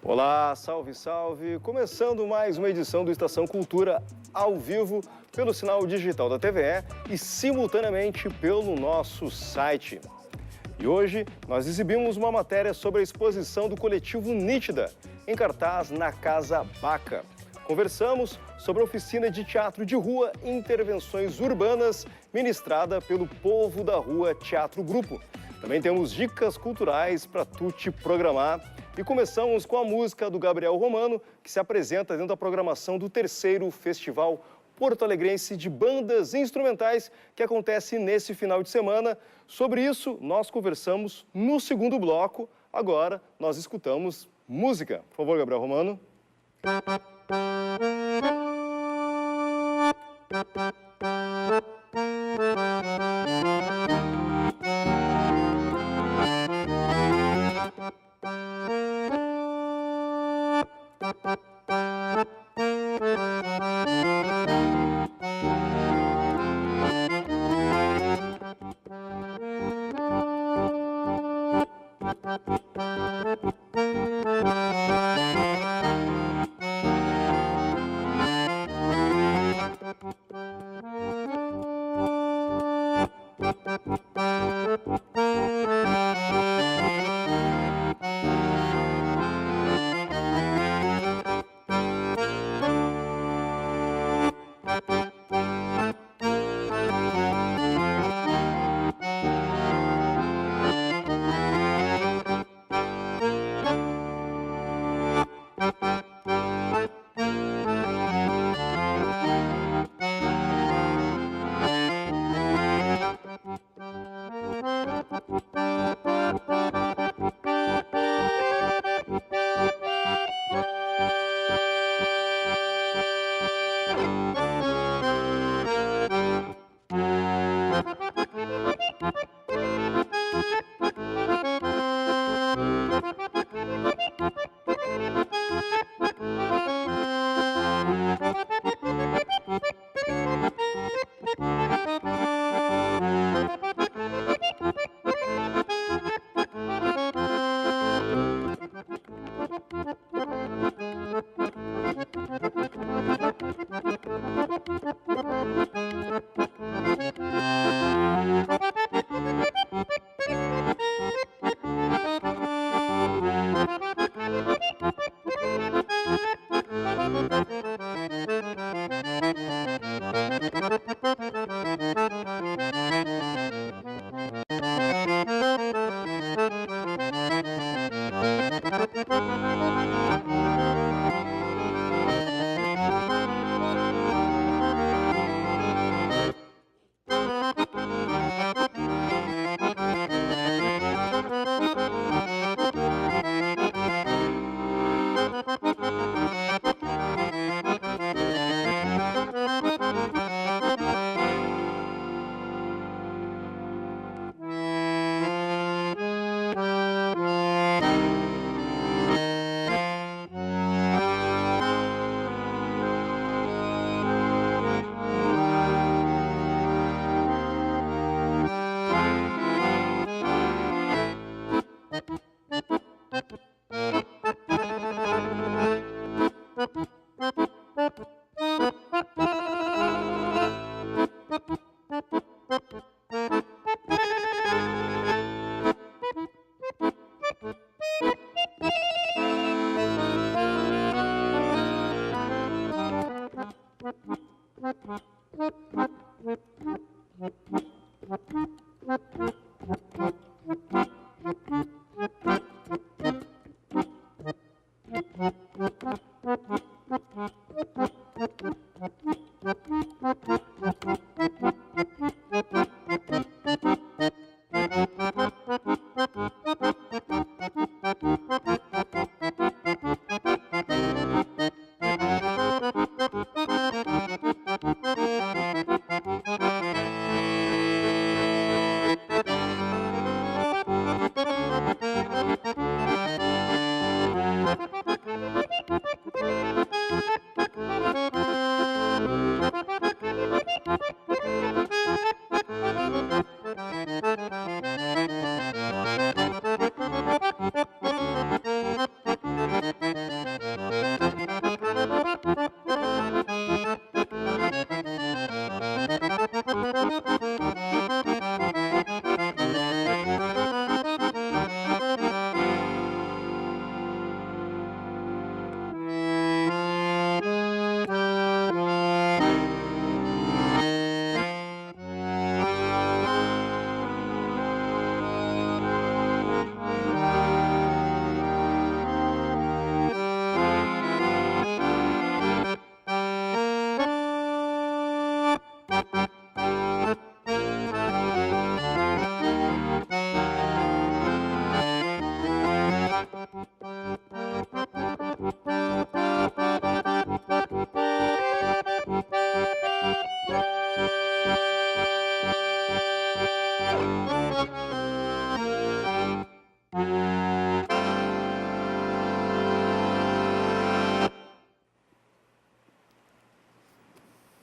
Olá, salve, salve! Começando mais uma edição do Estação Cultura ao vivo pelo sinal digital da TVE e simultaneamente pelo nosso site. E hoje nós exibimos uma matéria sobre a exposição do coletivo Nítida, em cartaz na Casa Baca. Conversamos sobre a oficina de teatro de rua e intervenções urbanas ministrada pelo Povo da Rua Teatro Grupo. Também temos dicas culturais para tu te programar. E começamos com a música do Gabriel Romano, que se apresenta dentro da programação do 3º Festival Porto Alegrense de Bandas Instrumentais, que acontece nesse final de semana. Sobre isso, nós conversamos no segundo bloco. Agora, nós escutamos música. Por favor, Gabriel Romano.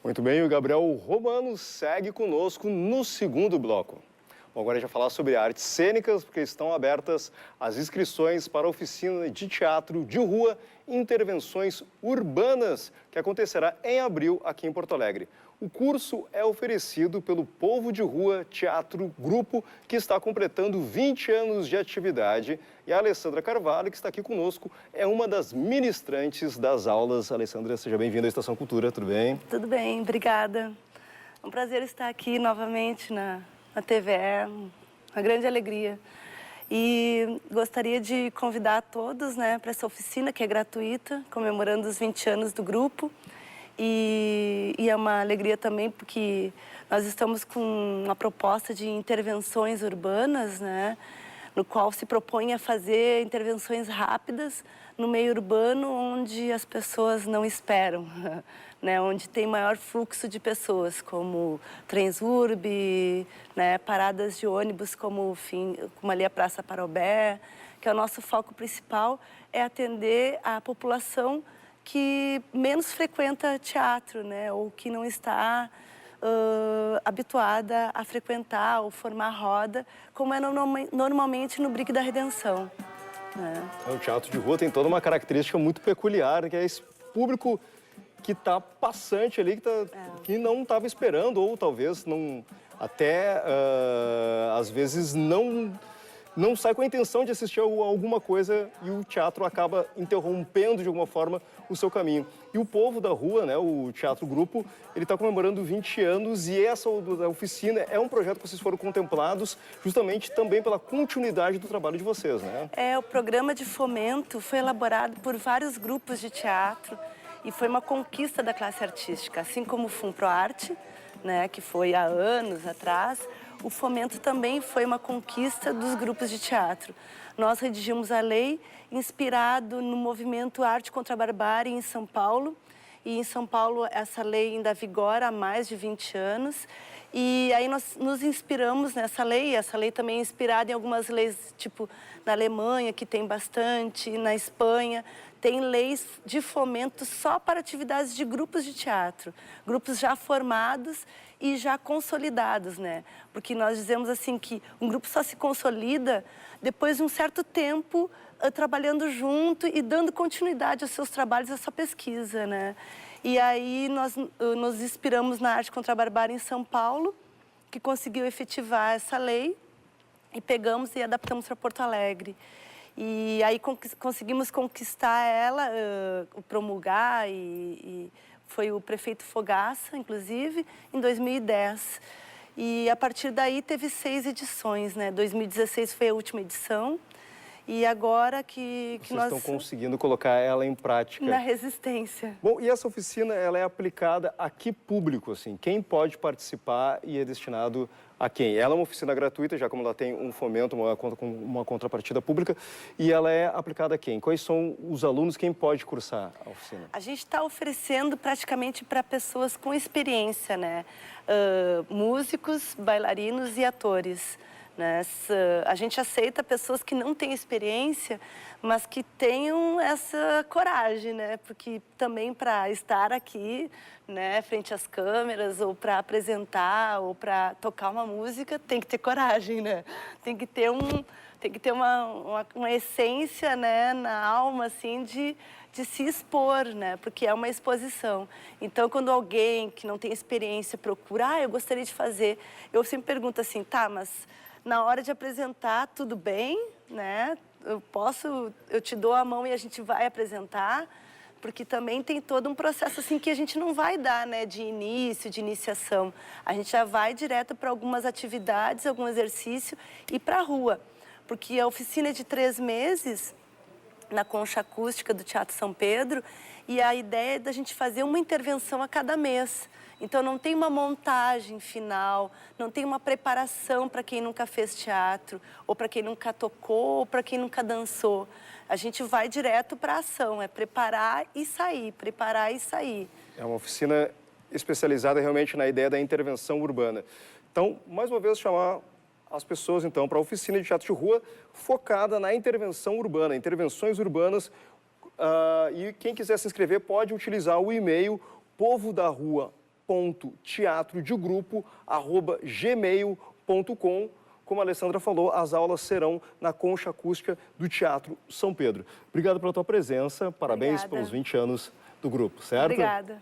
Muito bem, o Gabriel Romano segue conosco no segundo bloco. Bom, agora a gente vai falar sobre artes cênicas, porque estão abertas as inscrições para a oficina de teatro de rua e intervenções urbanas, que acontecerá em abril aqui em Porto Alegre. O curso é oferecido pelo Povo de Rua Teatro Grupo, que está completando 20 anos de atividade. E a Alessandra Carvalho, que está aqui conosco, é uma das ministrantes das aulas. Alessandra, seja bem-vinda à Estação Cultura, tudo bem? Tudo bem, obrigada. É um prazer estar aqui novamente na TVE, uma grande alegria. E gostaria de convidar todos, para essa oficina que é gratuita, comemorando os 20 anos do grupo. E é uma alegria também porque nós estamos com uma proposta de intervenções urbanas, no qual se propõe a fazer intervenções rápidas no meio urbano onde as pessoas não esperam, onde tem maior fluxo de pessoas, como Transurb, paradas de ônibus como ali a Praça Parobé, que é o nosso foco principal, é atender a população que menos frequenta teatro, ou que não está habituada a frequentar ou formar roda, como é normalmente no Brick da Redenção. O teatro de rua tem toda uma característica muito peculiar, que é esse público que está passante ali, que não estava esperando, ou talvez não, até às vezes não sai com a intenção de assistir a alguma coisa e o teatro acaba interrompendo de alguma forma o seu caminho. E o Povo da Rua, o Teatro Grupo, ele está comemorando 20 anos e essa oficina é um projeto que vocês foram contemplados justamente também pela continuidade do trabalho de vocês, O programa de fomento foi elaborado por vários grupos de teatro e foi uma conquista da classe artística, assim como o FUNPROARTE, que foi há anos atrás. O fomento também foi uma conquista dos grupos de teatro. Nós redigimos a lei inspirado no movimento Arte contra a Barbárie em São Paulo. E em São Paulo essa lei ainda vigora há mais de 20 anos. E aí nós nos inspiramos nessa lei. Essa lei também é inspirada em algumas leis, tipo na Alemanha, que tem bastante, na Espanha. Tem leis de fomento só para atividades de grupos de teatro. Grupos já formados e já consolidados, Porque nós dizemos assim que um grupo só se consolida depois de um certo tempo trabalhando junto e dando continuidade aos seus trabalhos, à sua pesquisa, E aí nós nos inspiramos na Arte contra a Barbárie em São Paulo, que conseguiu efetivar essa lei, e pegamos e adaptamos para Porto Alegre. E aí conseguimos conquistar ela, promulgar, e foi o prefeito Fogaça, inclusive, em 2010. E a partir daí teve 6 edições, 2016 foi a última edição. E agora que nós... Vocês estão conseguindo colocar ela em prática. Na Resistência. Bom, e essa oficina, ela é aplicada a que público, assim? Quem pode participar e é destinado a quem? Ela é uma oficina gratuita, já como ela tem um fomento, uma contrapartida pública, e ela é aplicada a quem? Quais são os alunos, quem pode cursar a oficina? A gente está oferecendo praticamente para pessoas com experiência, músicos, bailarinos e atores. A gente aceita pessoas que não têm experiência, mas que tenham essa coragem, Porque também para estar aqui, frente às câmeras, ou para apresentar, ou para tocar uma música, tem que ter coragem, Tem que ter uma essência, na alma, assim, de se expor, Porque é uma exposição. Então, quando alguém que não tem experiência procura, eu gostaria de fazer, eu sempre pergunto assim, tá, mas na hora de apresentar, tudo bem, eu te dou a mão e a gente vai apresentar, porque também tem todo um processo assim que a gente não vai dar, de início, de iniciação. A gente já vai direto para algumas atividades, algum exercício e para a rua. Porque a oficina é de 3 meses, na Concha Acústica do Teatro São Pedro, e a ideia é da gente fazer uma intervenção a cada mês. Então, não tem uma montagem final, não tem uma preparação para quem nunca fez teatro, ou para quem nunca tocou, ou para quem nunca dançou. A gente vai direto para a ação, é preparar e sair, preparar e sair. É uma oficina especializada realmente na ideia da intervenção urbana. Então, mais uma vez, chamar as pessoas, então, para a oficina de teatro de rua focada na intervenção urbana, intervenções urbanas. E quem quiser se inscrever pode utilizar o e-mail povodarrua.teatrodegrupo@gmail.com. Como a Alessandra falou, as aulas serão na Concha Acústica do Teatro São Pedro. Obrigado pela tua presença, parabéns pelos 20 anos do grupo, certo? Obrigada.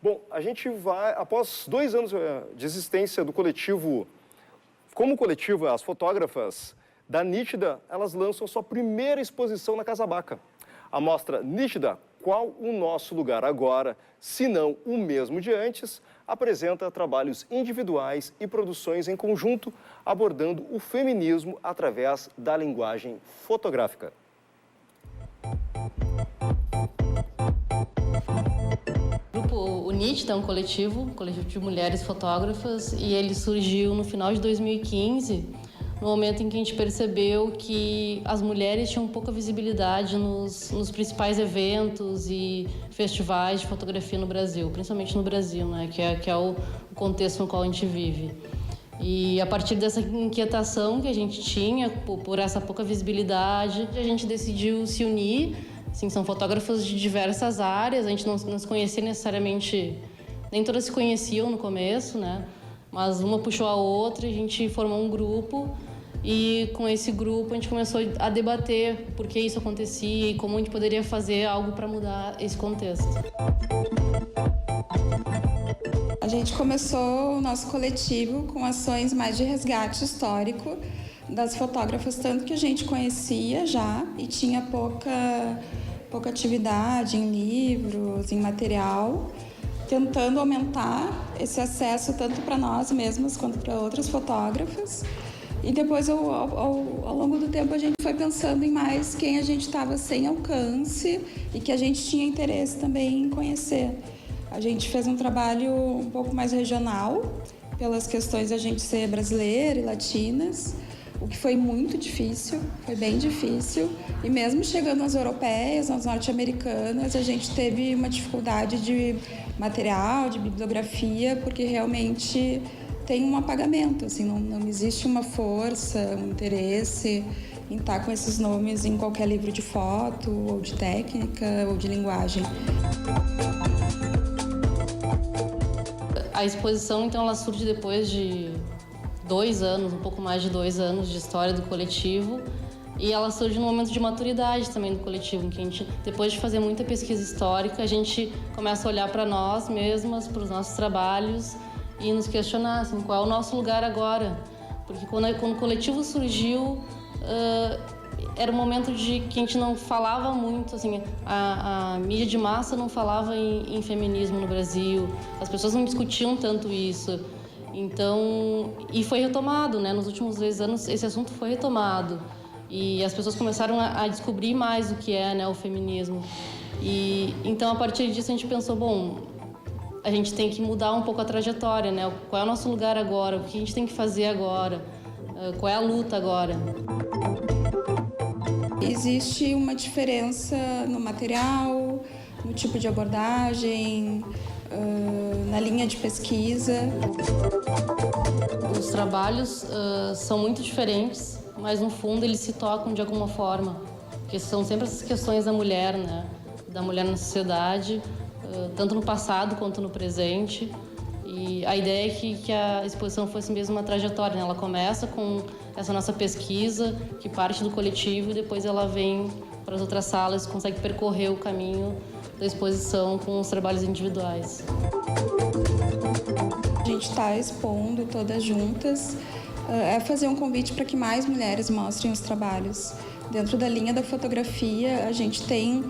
Bom, a gente vai, após 2 anos de existência do coletivo, como coletivo, as fotógrafas da Nítida, elas lançam sua primeira exposição na Casa Baca. A mostra Nítida, Qual o Nosso Lugar Agora, se não o mesmo de antes, apresenta trabalhos individuais e produções em conjunto, abordando o feminismo através da linguagem fotográfica. O Nítida é um coletivo de mulheres fotógrafas, e ele surgiu no final de 2015, no momento em que a gente percebeu que as mulheres tinham pouca visibilidade nos principais eventos e festivais de fotografia no Brasil, principalmente no Brasil, né, que é o contexto no qual a gente vive. E a partir dessa inquietação que a gente tinha por essa pouca visibilidade, a gente decidiu se unir. Assim, são fotógrafos de diversas áreas, a gente não se conhecia necessariamente, nem todas se conheciam no começo, né? Mas uma puxou a outra e a gente formou um grupo. E com esse grupo a gente começou a debater por que isso acontecia e como a gente poderia fazer algo para mudar esse contexto. A gente começou o nosso coletivo com ações mais de resgate histórico das fotógrafas, tanto que a gente conhecia já e tinha pouca atividade em livros, em material, tentando aumentar esse acesso tanto para nós mesmas quanto para outras fotógrafas. E depois, ao longo do tempo, a gente foi pensando em mais quem a gente estava sem alcance e que a gente tinha interesse também em conhecer. A gente fez um trabalho um pouco mais regional, pelas questões de a gente ser brasileira e latinas, o que foi muito difícil, foi bem difícil. E mesmo chegando às europeias, às norte-americanas, a gente teve uma dificuldade de material, de bibliografia, porque realmente tem um apagamento, assim, não existe uma força, um interesse em estar com esses nomes em qualquer livro de foto, ou de técnica, ou de linguagem. A exposição, então, ela surge depois de 2 anos, um pouco mais de 2 anos de história do coletivo, e ela surge num momento de maturidade também do coletivo, em que a gente, depois de fazer muita pesquisa histórica, a gente começa a olhar para nós mesmas, para os nossos trabalhos, e nos questionar, assim, qual é o nosso lugar agora. Porque quando o coletivo surgiu, era um momento de que a gente não falava muito, assim, a mídia de massa não falava em feminismo no Brasil, as pessoas não discutiam tanto isso. Então, e foi retomado, né? Nos últimos 2 anos esse assunto foi retomado e as pessoas começaram a descobrir mais o que é, né, o feminismo. E então, a partir disso, a gente pensou, bom, a gente tem que mudar um pouco a trajetória, né? Qual é o nosso lugar agora? O que a gente tem que fazer agora? Qual é a luta agora? Existe uma diferença no material, no tipo de abordagem, na linha de pesquisa. Os trabalhos são muito diferentes, mas no fundo eles se tocam de alguma forma, porque são sempre essas questões da mulher, né? Da mulher na sociedade, tanto no passado quanto no presente. E a ideia é que a exposição fosse mesmo uma trajetória, né? Ela começa com essa nossa pesquisa, que parte do coletivo, e depois ela vem para as outras salas, consegue percorrer o caminho da exposição com os trabalhos individuais. A gente está expondo todas juntas, é fazer um convite para que mais mulheres mostrem os trabalhos. Dentro da linha da fotografia, a gente tem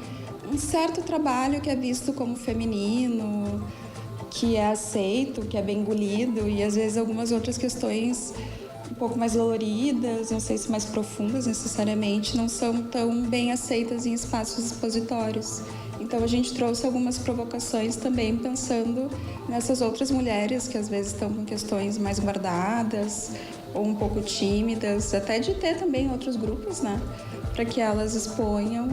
um certo trabalho que é visto como feminino, que é aceito, que é bem engolido, e às vezes algumas outras questões um pouco mais doloridas, não sei se mais profundas necessariamente, não são tão bem aceitas em espaços expositórios. Então a gente trouxe algumas provocações também pensando nessas outras mulheres que às vezes estão com questões mais guardadas ou um pouco tímidas, até de ter também outros grupos, né, para que elas exponham.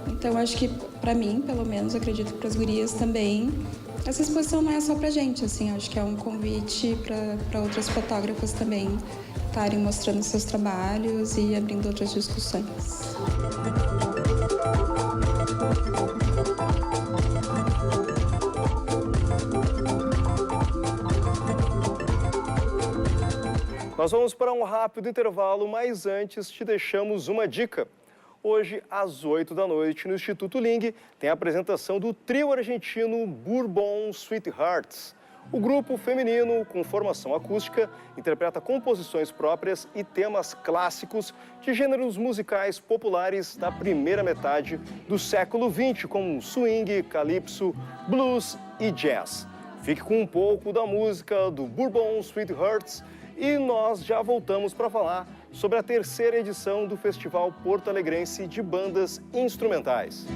Então acho que para mim, pelo menos, acredito que para as gurias também, essa exposição não é só pra gente, assim, acho que é um convite para outras fotógrafas também estarem mostrando seus trabalhos e abrindo outras discussões. Nós vamos para um rápido intervalo, mas antes te deixamos uma dica. Hoje, às 8 da noite, no Instituto Ling, tem a apresentação do trio argentino Bourbon Sweethearts. O grupo feminino, com formação acústica, interpreta composições próprias e temas clássicos de gêneros musicais populares da primeira metade do século XX, como swing, calypso, blues e jazz. Fique com um pouco da música do Bourbon Sweethearts e nós já voltamos para falar sobre a terceira edição do Festival Porto Alegrense de Bandas Instrumentais.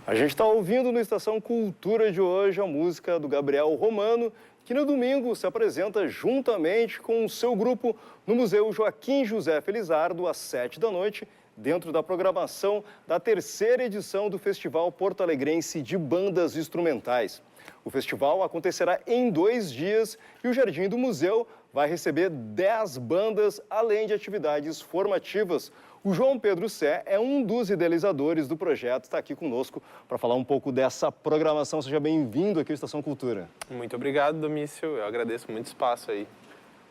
A gente está ouvindo no Estação Cultura de hoje a música do Gabriel Romano, que no domingo se apresenta juntamente com o seu grupo no Museu Joaquim José Felizardo, às 7 da noite, dentro da programação da terceira edição do Festival Porto Alegrense de Bandas Instrumentais. O festival acontecerá em 2 dias e o Jardim do Museu vai receber 10 bandas, além de atividades formativas. O João Pedro Sé é um dos idealizadores do projeto, está aqui conosco para falar um pouco dessa programação. Seja bem-vindo aqui ao Estação Cultura. Muito obrigado, Domício. Eu agradeço muito o espaço aí.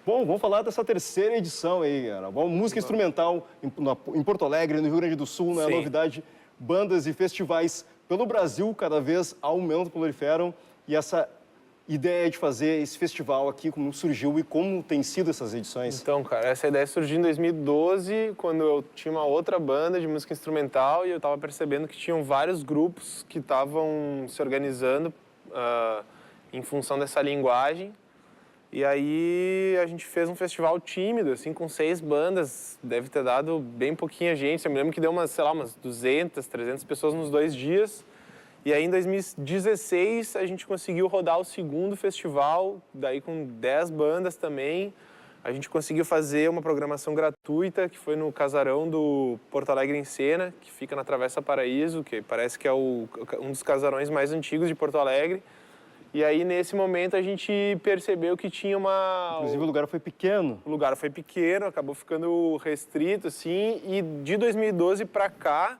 Bom, vamos falar dessa terceira edição aí, cara. Música instrumental em Porto Alegre, no Rio Grande do Sul, não é novidade. Bandas e festivais pelo Brasil cada vez aumentam, proliferam. E essa ideia de fazer esse festival aqui, como surgiu e como tem sido essas edições? Então, cara, essa ideia surgiu em 2012, quando eu tinha uma outra banda de música instrumental e eu estava percebendo que tinham vários grupos que estavam se organizando em função dessa linguagem. E aí a gente fez um festival tímido, assim, com 6 bandas, deve ter dado bem pouquinha gente. Eu me lembro que deu umas 200, 300 pessoas nos 2 dias. E aí, em 2016, a gente conseguiu rodar o segundo festival, daí com 10 bandas também. A gente conseguiu fazer uma programação gratuita, que foi no casarão do Porto Alegre em Cena, que fica na Travessa Paraíso, que parece que é um dos casarões mais antigos de Porto Alegre. E aí, nesse momento, a gente percebeu que tinha uma... Inclusive, o lugar foi pequeno. O lugar foi pequeno, acabou ficando restrito, assim. E de 2012 para cá,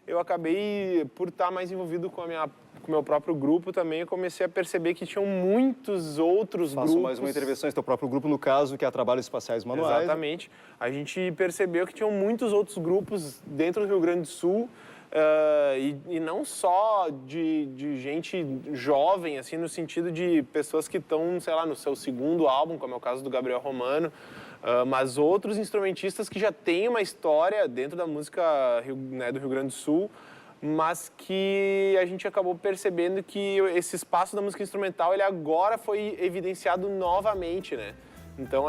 eu acabei, por estar mais envolvido com o meu próprio grupo também, eu comecei a perceber que tinham muitos outros grupos. Faço mais uma intervenção, esse teu próprio grupo, no caso, que é Trabalhos Espaciais Manuais. Exatamente. A gente percebeu que tinham muitos outros grupos dentro do Rio Grande do Sul, e não só de gente jovem, assim, no sentido de pessoas que estão, sei lá, no seu segundo álbum, como é o caso do Gabriel Romano, mas outros instrumentistas que já têm uma história dentro da música, né, do Rio Grande do Sul, mas que a gente acabou percebendo que esse espaço da música instrumental, ele agora foi evidenciado novamente, né? Então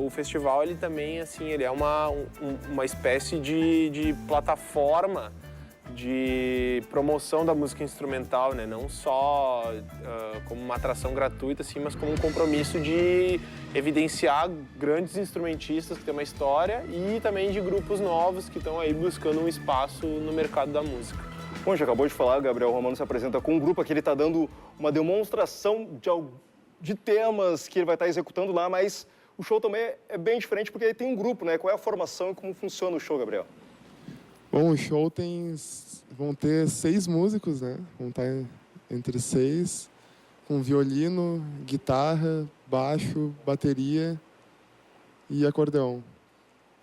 o festival, ele também, assim, ele é uma espécie de plataforma de promoção da música instrumental, né? Não só como uma atração gratuita, assim, mas como um compromisso de evidenciar grandes instrumentistas que têm uma história e também de grupos novos que estão aí buscando um espaço no mercado da música. Bom, já acabou de falar, Gabriel Romano se apresenta com um grupo aqui, ele está dando uma demonstração de temas que ele vai estar executando lá, mas o show também é bem diferente porque ele tem um grupo, né? Qual é a formação e como funciona o show, Gabriel? Bom, o show vão ter 6 músicos, né? Vão estar entre 6, com violino, guitarra, baixo, bateria e acordeão.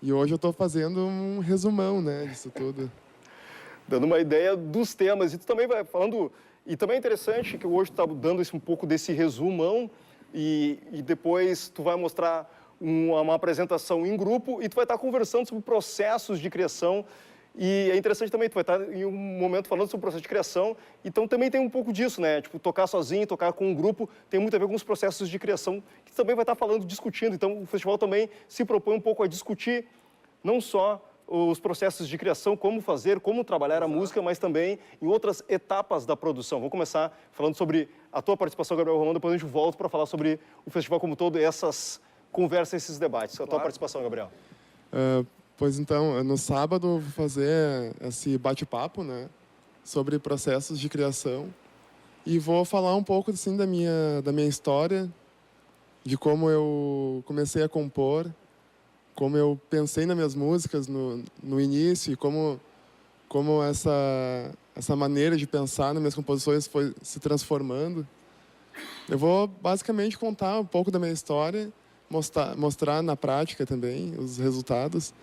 E hoje eu estou fazendo um resumão, né, disso tudo. Dando uma ideia dos temas. E tu também vai falando... E também é interessante que hoje tu está dando um pouco desse resumão e depois tu vai mostrar uma apresentação em grupo e tu vai estar conversando sobre processos de criação. E é interessante também, tu vai estar em um momento falando sobre o processo de criação, então também tem um pouco disso, né? Tipo, tocar sozinho, tocar com um grupo, tem muito a ver com os processos de criação, que tu também vai estar falando, discutindo. Então, o festival também se propõe um pouco a discutir não só os processos de criação, como fazer, como trabalhar a música, mas também em outras etapas da produção. Vamos começar falando sobre a tua participação, Gabriel Romano, depois a gente volta para falar sobre o festival como todo, essas conversas, esses debates. A tua participação, Gabriel. Pois então, no sábado eu vou fazer esse bate-papo, né, sobre processos de criação e vou falar um pouco assim da minha história, de como eu comecei a compor, como eu pensei nas minhas músicas no início e como essa maneira de pensar nas minhas composições foi se transformando. Eu vou basicamente contar um pouco da minha história, mostrar na prática também os resultados.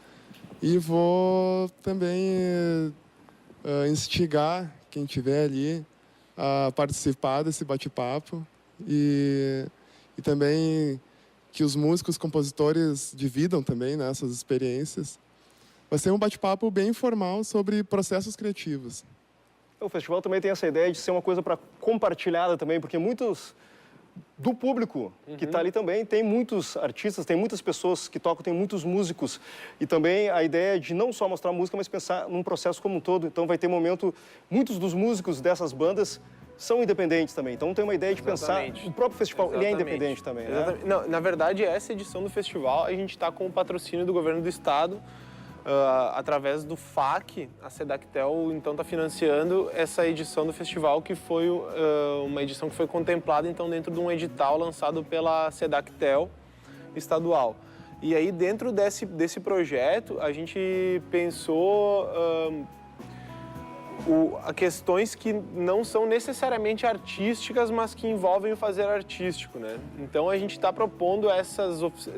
E vou também instigar quem estiver ali a participar desse bate-papo e também que os músicos, compositores dividam também, né, essas experiências. Vai ser um bate-papo bem informal sobre processos criativos. O festival também tem essa ideia de ser uma coisa para compartilhada também, porque muitos do público que está ali também, tem muitos artistas, tem muitas pessoas que tocam, tem muitos músicos. E também a ideia de não só mostrar música, mas pensar num processo como um todo. Então vai ter momento, muitos dos músicos dessas bandas são independentes também. Então tem uma ideia de pensar, o próprio festival ele é independente também, né? Não, na verdade, essa edição do festival, a gente está com o patrocínio do governo do estado, através do FAC, a Sedactel, então, está financiando essa edição do festival, que foi uma edição que foi contemplada, então, dentro de um edital lançado pela Sedactel estadual. E aí, dentro desse projeto, a gente pensou a questões que não são necessariamente artísticas, mas que envolvem o fazer artístico, né? Então a gente está propondo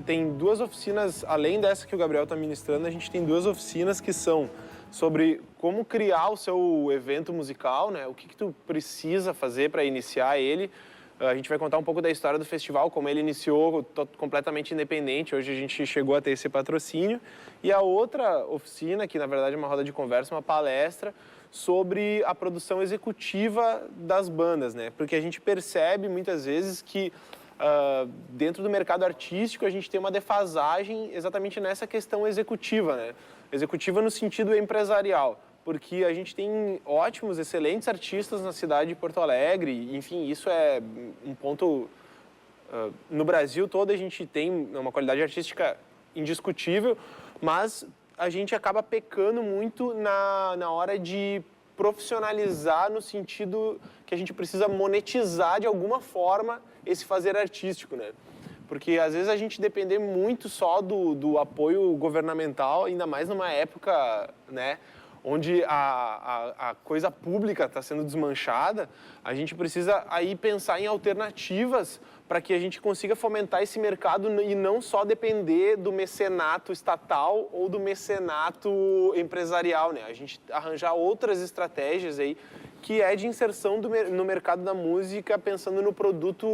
tem 2 oficinas, além dessa que o Gabriel está ministrando, a gente tem 2 oficinas que são sobre como criar o seu evento musical, né? O que tu precisa fazer para iniciar ele, A gente vai contar um pouco da história do festival, como ele iniciou completamente independente. Hoje a gente chegou a ter esse patrocínio. E a outra oficina, que na verdade é uma roda de conversa, uma palestra, sobre a produção executiva das bandas, né? Porque a gente percebe muitas vezes que dentro do mercado artístico a gente tem uma defasagem exatamente nessa questão executiva, né? Executiva no sentido empresarial, porque a gente tem ótimos, excelentes artistas na cidade de Porto Alegre, enfim, isso é um ponto... no Brasil todo a gente tem uma qualidade artística indiscutível, mas a gente acaba pecando muito na hora de profissionalizar no sentido que a gente precisa monetizar de alguma forma esse fazer artístico, né? Porque às vezes a gente depender muito só do apoio governamental, ainda mais numa época, né, onde a coisa pública está sendo desmanchada, a gente precisa aí pensar em alternativas para que a gente consiga fomentar esse mercado e não só depender do mecenato estatal ou do mecenato empresarial, né? A gente arranjar outras estratégias aí que é de inserção no mercado da música, pensando no produto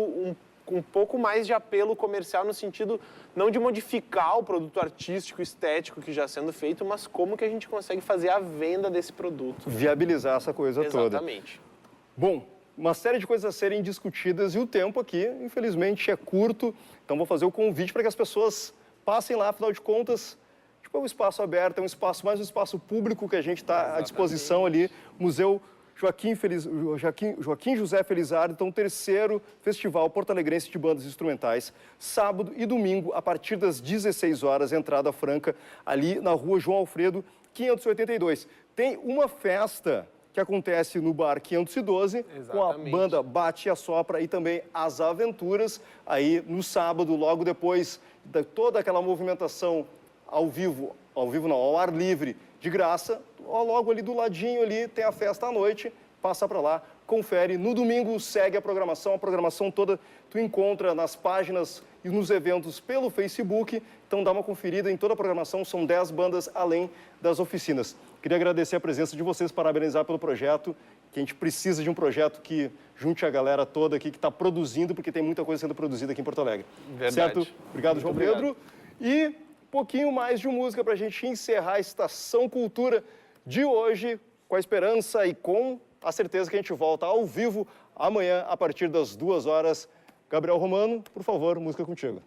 um pouco mais de apelo comercial, no sentido não de modificar o produto artístico, estético que já sendo feito, mas como que a gente consegue fazer a venda desse produto. Viabilizar essa coisa toda. Exatamente. Bom, uma série de coisas a serem discutidas e o tempo aqui, infelizmente, é curto. Então, vou fazer o convite para que as pessoas passem lá, afinal de contas, tipo, é um espaço aberto, é um espaço, mais um espaço público que a gente está à disposição ali. Museu Joaquim José Felizardo, então, 3º Festival Porto Alegrense de Bandas Instrumentais, sábado e domingo, a partir das 16 horas, entrada franca, ali na rua João Alfredo, 582. Tem uma festa que acontece no bar 512, com a banda Bate e Assopra e também As Aventuras, aí no sábado, logo depois de toda aquela movimentação ao ar livre, de graça, logo ali do ladinho ali tem a festa à noite, passa para lá, confere. No domingo segue a programação toda tu encontra nas páginas e nos eventos pelo Facebook, então dá uma conferida em toda a programação, são 10 bandas além das oficinas. Queria agradecer a presença de vocês, parabenizar pelo projeto, que a gente precisa de um projeto que junte a galera toda aqui, que está produzindo, porque tem muita coisa sendo produzida aqui em Porto Alegre. Verdade. Certo? Obrigado, João Pedro. E pouquinho mais de música para a gente encerrar a Estação Cultura de hoje, com a esperança e com a certeza que a gente volta ao vivo amanhã, a partir das 2 horas. Gabriel Romano, por favor, música contigo.